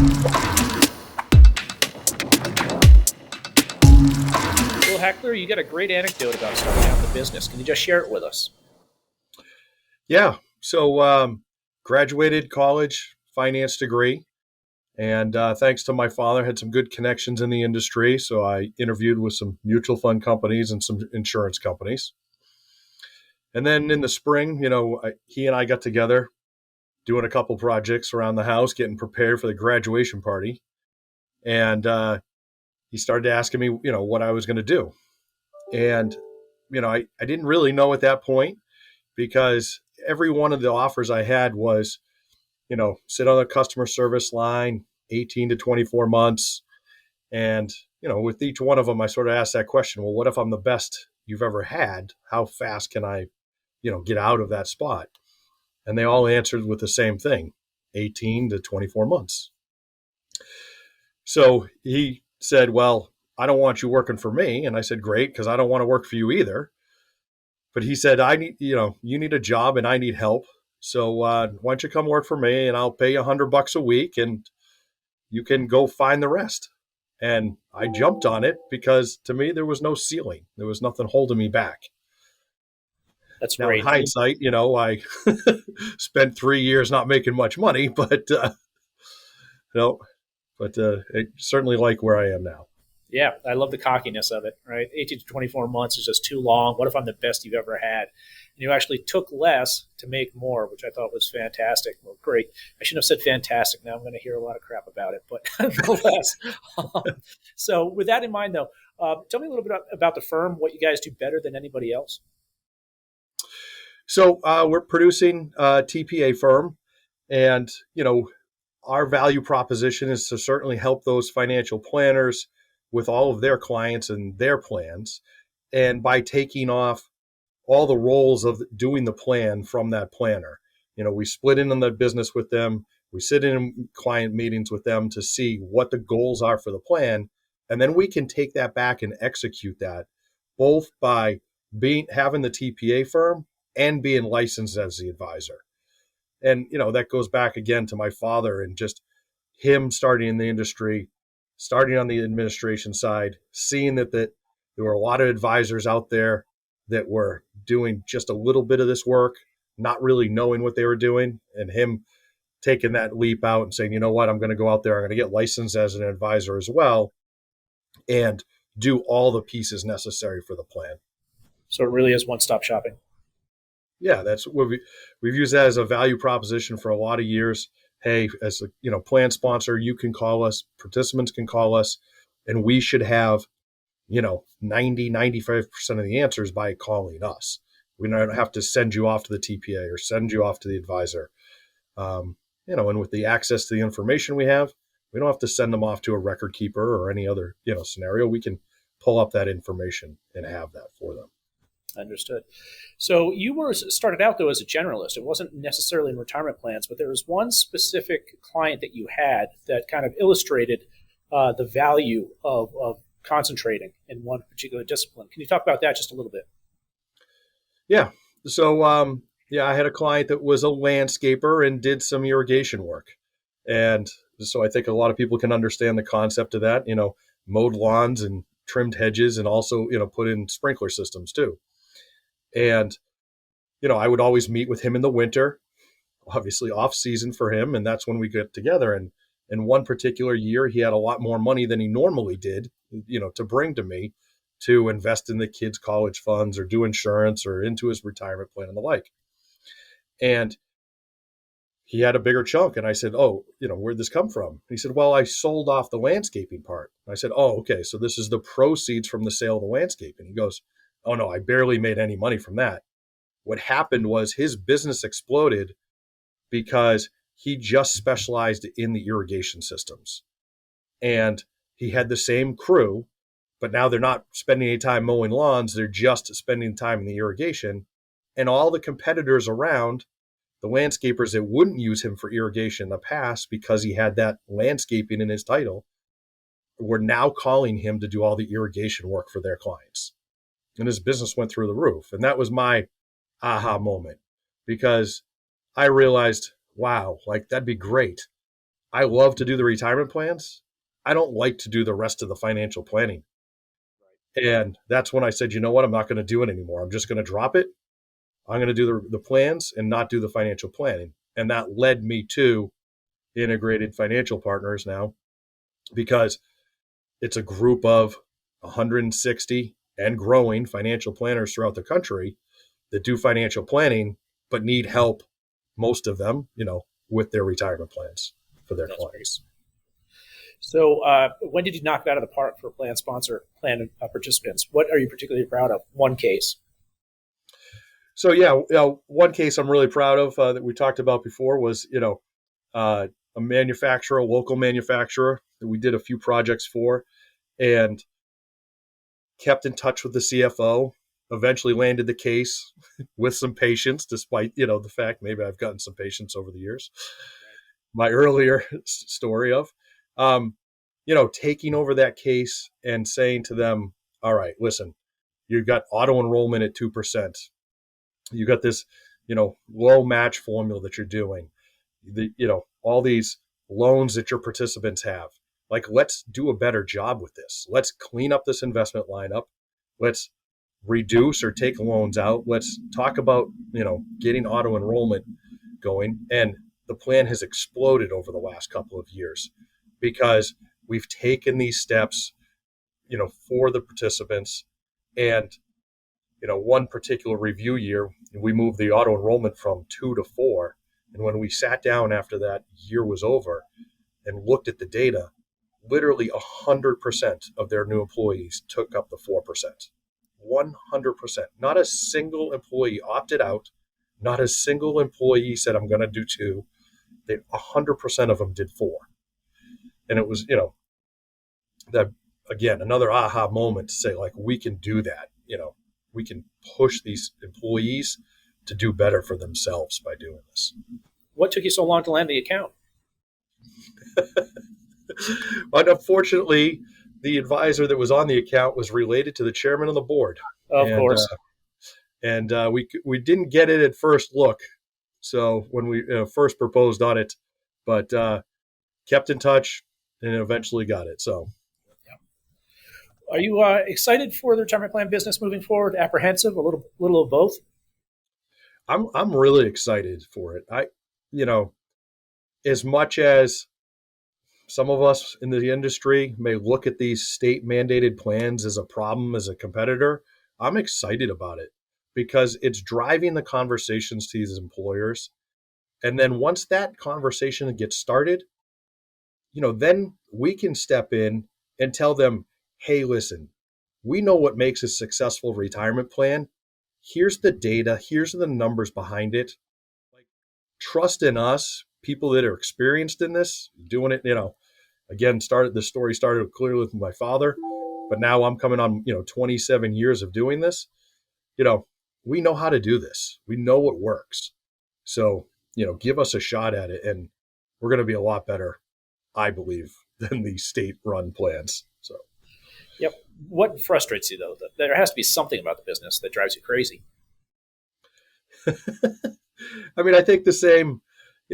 Well, Hackler, you got a great anecdote about starting out in the business. Can you just share it with us? Yeah. So graduated college, finance degree. And thanks to my father, had some good connections in the industry. So I interviewed with some mutual fund companies and some insurance companies. And then in the spring, he and I got together doing a couple projects around the house, getting prepared for the graduation party. And he started asking me, what I was going to do. And, I didn't really know at that point because every one of the offers I had was, sit on the customer service line, 18 to 24 months. And, with each one of them, I sort of asked that question, well, what if I'm the best you've ever had? How fast can I, get out of that spot? And they all answered with the same thing, 18 to 24 months. So he said, well, I don't want you working for me. And I said, great, because I don't want to work for you either. But he said, I need, you need a job and I need help. So why don't you come work for me and I'll pay you $100 a week and you can go find the rest. And I jumped on it because to me, there was no ceiling. There was nothing holding me back. That's Now, in great. hindsight, I spent 3 years not making much money, but, I certainly like where I am now. Yeah, I love the cockiness of it, right? 18 to 24 months is just too long. What if I'm the best you've ever had? And you actually took less to make more, which I thought was fantastic. Well, great. I shouldn't have said fantastic. Now I'm going to hear a lot of crap about it, but nonetheless. So with that in mind, though, tell me a little bit about the firm, what you guys do better than anybody else. So we're producing a TPA firm, and our value proposition is to certainly help those financial planners with all of their clients and their plans, and by taking off all the roles of doing the plan from that planner. We split in on the business with them. We sit in client meetings with them to see what the goals are for the plan, and then we can take that back and execute that, both by having the TPA firm and being licensed as the advisor. And, that goes back again to my father and just him starting in the industry, starting on the administration side, seeing that there were a lot of advisors out there that were doing just a little bit of this work, not really knowing what they were doing, and him taking that leap out and saying, you know what, I'm going to go out there, I'm going to get licensed as an advisor as well, and do all the pieces necessary for the plan. So it really is one-stop shopping. Yeah, that's what we've used that as a value proposition for a lot of years. Hey, as a plan sponsor, you can call us, participants can call us, and we should have 90-95% of the answers by calling us. We don't have to send you off to the TPA or send you off to the advisor. And with the access to the information we have, we don't have to send them off to a record keeper or any other scenario. We can pull up that information and have that for them. Understood. So you were started out, though, as a generalist. It wasn't necessarily in retirement plans, but there was one specific client that you had that kind of illustrated the value of concentrating in one particular discipline. Can you talk about that just a little bit? Yeah. So, I had a client that was a landscaper and did some irrigation work. And so I think a lot of people can understand the concept of that, mowed lawns and trimmed hedges and also, put in sprinkler systems too. And, I would always meet with him in the winter, obviously off season for him. And that's when we get together. And in one particular year, he had a lot more money than he normally did, to bring to me to invest in the kids' college funds or do insurance or into his retirement plan and the like. And he had a bigger chunk. And I said, oh, where'd this come from? And he said, well, I sold off the landscaping part. And I said, oh, okay. So this is the proceeds from the sale of the landscaping. He goes, oh, no, I barely made any money from that. What happened was his business exploded because he just specialized in the irrigation systems. And he had the same crew, but now they're not spending any time mowing lawns. They're just spending time in the irrigation. And all the competitors around, the landscapers that wouldn't use him for irrigation in the past because he had that landscaping in his title, were now calling him to do all the irrigation work for their clients. And his business went through the roof. And that was my aha moment because I realized, wow, like that'd be great. I love to do the retirement plans. I don't like to do the rest of the financial planning. And that's when I said, you know what? I'm not going to do it anymore. I'm just going to drop it. I'm going to do the plans and not do the financial planning. And that led me to integrated financial partners now, because it's a group of 160 and growing financial planners throughout the country that do financial planning, but need help, most of them, with their retirement plans for their That's great. clients. So, when did you knock it out of the park for plan sponsor, plan participants? What are you particularly proud of? One case. So yeah, one case I'm really proud of that we talked about before was, a manufacturer, a local manufacturer that we did a few projects for, and kept in touch with the CFO. Eventually landed the case with some patience, despite the fact maybe I've gotten some patience over the years. My earlier story of, taking over that case and saying to them, "All right, listen, you've got auto enrollment at 2%. You got this, low match formula that you're doing. All these loans that your participants have. Like, let's do a better job with this. Let's clean up this investment lineup. Let's reduce or take loans out. Let's talk about, getting auto enrollment going." And the plan has exploded over the last couple of years because we've taken these steps, for the participants. And, one particular review year, we moved the auto enrollment from 2 to 4. And when we sat down after that year was over and looked at the data, literally 100% of their new employees took up the 4%. 100%. Not a single employee opted out. Not a single employee said, I'm going to do 2. 100% of them did 4. And it was, that, again, another aha moment to say, like, we can do that. We can push these employees to do better for themselves by doing this. What took you so long to land the account? But unfortunately, the advisor that was on the account was related to the chairman of the board. Of course. We didn't get it at first look. So when we first proposed on it, but kept in touch and eventually got it. So, are you excited for the retirement plan business moving forward? Apprehensive? A little of both? I'm really excited for it. As much as some of us in the industry may look at these state mandated plans as a problem, as a competitor, I'm excited about it because it's driving the conversations to these employers. And then once that conversation gets started, then we can step in and tell them, hey, listen, we know what makes a successful retirement plan. Here's the data. Here's the numbers behind it. Like, trust in us, people that are experienced in this, doing it, again, the story started clearly with my father, but now I'm coming on, 27 years of doing this. We know how to do this. We know what works. So, give us a shot at it and we're going to be a lot better, I believe, than the state-run plans. So, yep. What frustrates you, though? There has to be something about the business that drives you crazy. I mean, I think the same,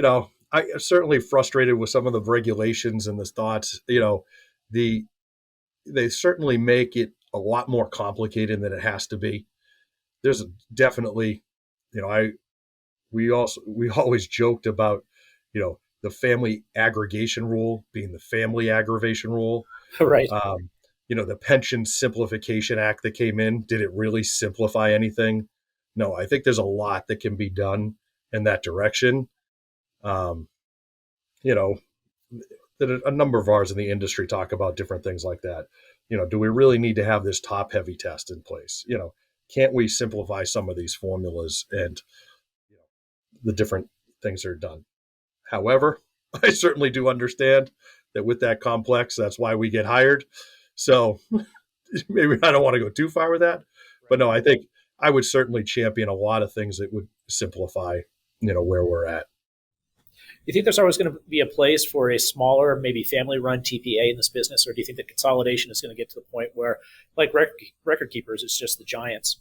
I am certainly frustrated with some of the regulations and the thoughts, they certainly make it a lot more complicated than it has to be. There's definitely, we always joked about, the family aggregation rule being the family aggravation rule. Right. The Pension Simplification Act that came in, did it really simplify anything? No, I think there's a lot that can be done in that direction. That a number of ours in the industry talk about different things like that. Do we really need to have this top heavy test in place? Can't we simplify some of these formulas and the different things that are done? However, I certainly do understand that with that complex, that's why we get hired. So maybe I don't want to go too far with that, but no, I think I would certainly champion a lot of things that would simplify, where we're at. Do you think there's always going to be a place for a smaller, maybe family-run TPA in this business, or do you think that consolidation is going to get to the point where, like record keepers, it's just the giants?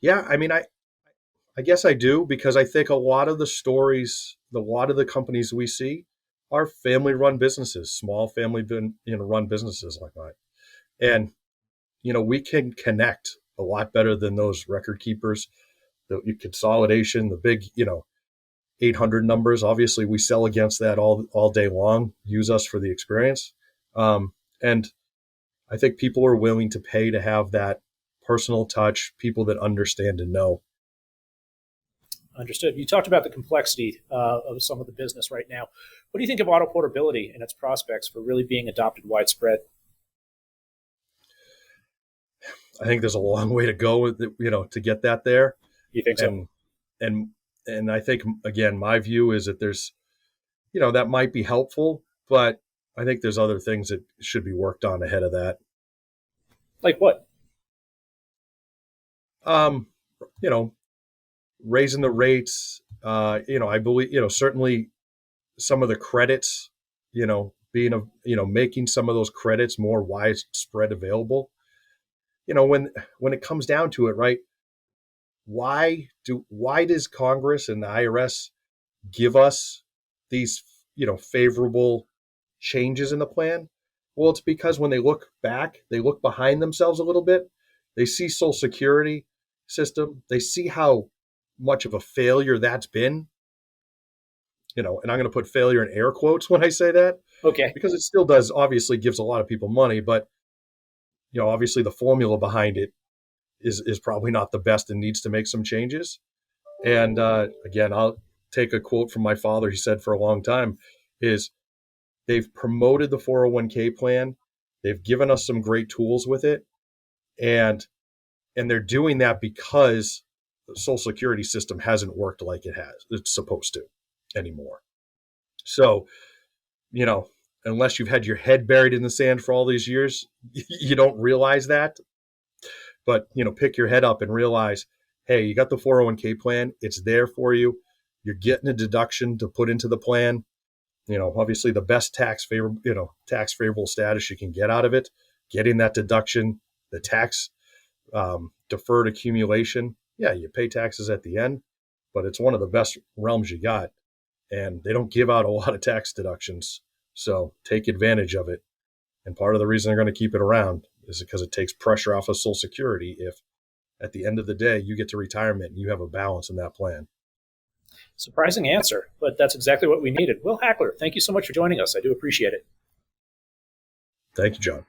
Yeah, I mean, I guess I do, because I think a lot of the stories, a lot of the companies we see are family run businesses, small family run businesses like mine. And, we can connect a lot better than those record keepers, the consolidation, the big, 800 numbers. Obviously, we sell against that all day long. Use us for the experience. And I think people are willing to pay to have that personal touch, people that understand and know. Understood. You talked about the complexity of some of the business right now. What do you think of auto portability and its prospects for really being adopted widespread? I think there's a long way to go with it, to get that there. You think so? And and and I think, again, my view is that there's, that might be helpful, but I think there's other things that should be worked on ahead of that. Like what? Um, you know, Raising the rates. I believe, certainly some of the credits, being making some of those credits more widespread available. When it comes down to it, right? Why does Congress and the IRS give us these, favorable changes in the plan? Well, it's because when they look back, they look behind themselves a little bit. They see Social Security system. They see how much of a failure that's been. And I'm going to put failure in air quotes when I say that, Okay. because it still does, obviously gives a lot of people money, but obviously the formula behind it is probably not the best and needs to make some changes. And again, I'll take a quote from my father. He said for a long time is, they've promoted the 401k plan. They've given us some great tools with it. And they're doing that because the Social Security system hasn't worked like it's supposed to anymore. So, unless you've had your head buried in the sand for all these years, you don't realize that. But, pick your head up and realize, hey, you got the 401k plan. It's there for you. You're getting a deduction to put into the plan. Obviously the best tax favorable status you can get out of it, getting that deduction, the tax deferred accumulation. Yeah, you pay taxes at the end, but it's one of the best realms you got. And they don't give out a lot of tax deductions. So take advantage of it. And part of the reason they're going to keep it around is because it takes pressure off of Social Security if at the end of the day you get to retirement and you have a balance in that plan. Surprising answer, but that's exactly what we needed. Will Hackler, thank you so much for joining us. I do appreciate it. Thank you, John.